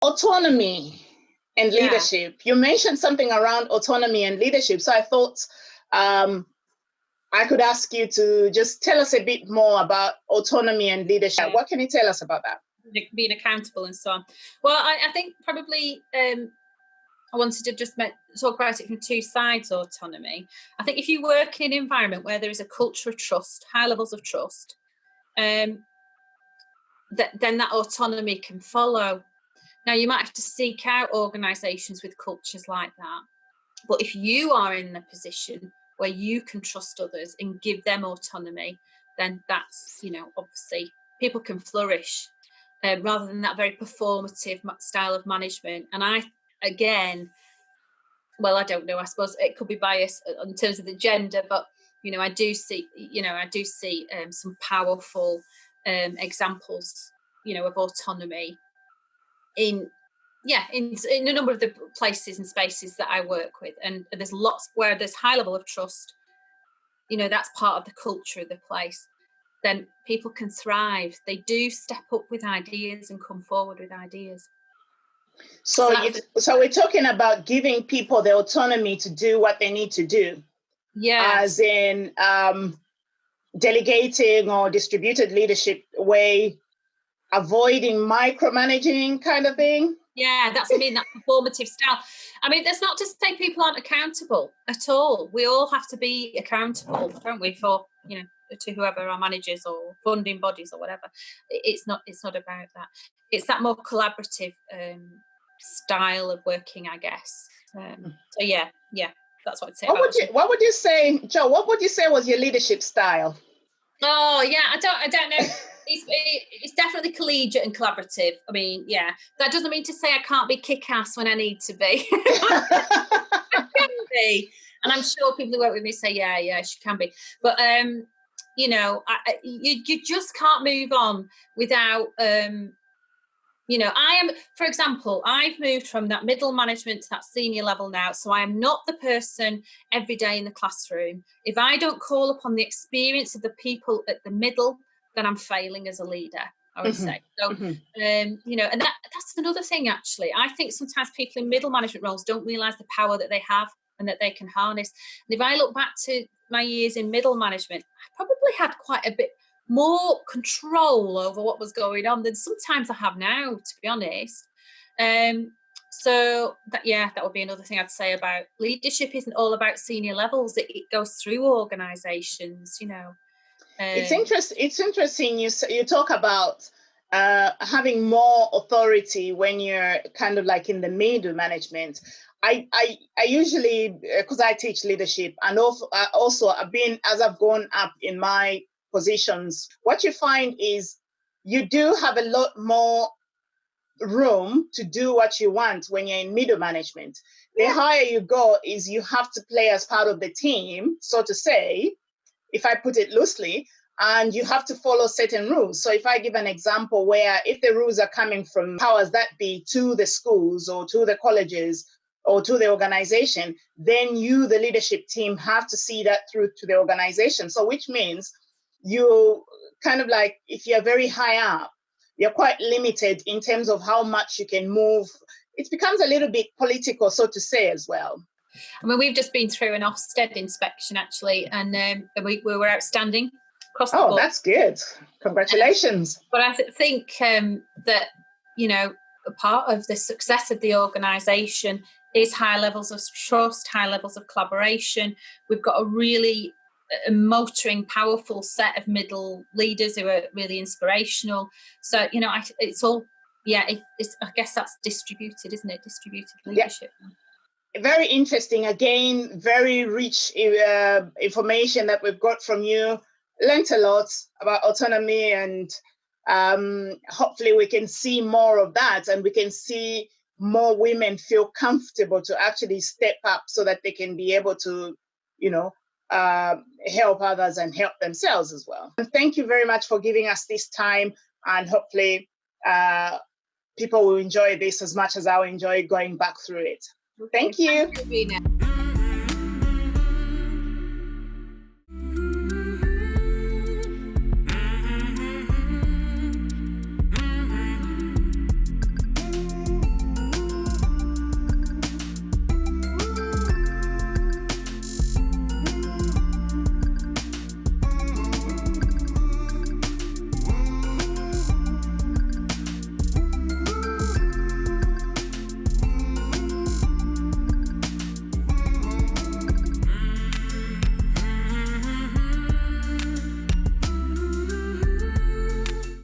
Autonomy and leadership. You mentioned something around autonomy and leadership. So I thought I could ask you to just tell us a bit more about autonomy and leadership. What can you tell us about that? Being accountable and so on. Well, I think probably I wanted to just talk about it from two sides, autonomy. I think if you work in an environment where there is a culture of trust, high levels of trust, then that autonomy can follow. Now, you might have to seek out organisations with cultures like that. But if you are in a position where you can trust others and give them autonomy, then that's, obviously people can flourish rather than that very performative style of management. And I don't know, I suppose it could be biased in terms of the gender, but, I do see some powerful examples, of autonomy in a number of the places and spaces that I work with. And there's lots where there's high level of trust, that's part of the culture of the place. Then people can thrive. They do step up with ideas and come forward with ideas. So we're talking about giving people the autonomy to do what they need to do. Yeah. As in delegating or distributed leadership way, avoiding micromanaging kind of thing. Yeah, that performative style. That's not to say people aren't accountable at all. We all have to be accountable, don't we, for, to whoever our managers or funding bodies or whatever. It's not about that. It's that more collaborative style of working, I guess. So yeah, that's what I'd say. What would you say, Jo? What would you say was your leadership style? Oh yeah, I don't know. It's definitely collegiate and collaborative. That doesn't mean to say I can't be kick-ass when I need to be. I can be, and I'm sure people who work with me say, yeah, she can be. But you just can't move on without. For example, I've moved from that middle management to that senior level now. So I am not the person every day in the classroom. If I don't call upon the experience of the people at the middle, then I'm failing as a leader, I would say. So, and that's another thing, actually. I think sometimes people in middle management roles don't realise the power that they have and that they can harness. And if I look back to my years in middle management, I probably had quite a bit more control over what was going on than sometimes I have now, to be honest. So that would be another thing I'd say about leadership. Isn't all about senior levels. It goes through organisations, It's interesting you talk about having more authority when you're kind of like in the middle management. I usually, because I teach leadership, and also as I've gone up in my positions, what you find is you do have a lot more room to do what you want when you're in middle management. The higher you go is you have to play as part of the team, so to say, if I put it loosely, and you have to follow certain rules. So if I give an example where if the rules are coming from powers that be to the schools or to the colleges or to the organization, then you, the leadership team, have to see that through to the organization. So which means you kind of like, if you're very high up, you're quite limited in terms of how much you can move. It becomes a little bit political, so to say, as well. We've just been through an Ofsted inspection, actually, and we were outstanding across the board. Oh, that's good. Congratulations. But I think that, a part of the success of the organisation is high levels of trust, high levels of collaboration. We've got a really motoring, powerful set of middle leaders who are really inspirational. So, it's all, I guess that's distributed, isn't it? Distributed leadership. Yeah. Very interesting. Again, very rich information that we've got from you. Learned a lot about autonomy, and hopefully we can see more of that, and we can see more women feel comfortable to actually step up so that they can be able to, help others and help themselves as well. And thank you very much for giving us this time, and hopefully people will enjoy this as much as I enjoy going back through it. Thank you. Thank you, Rena.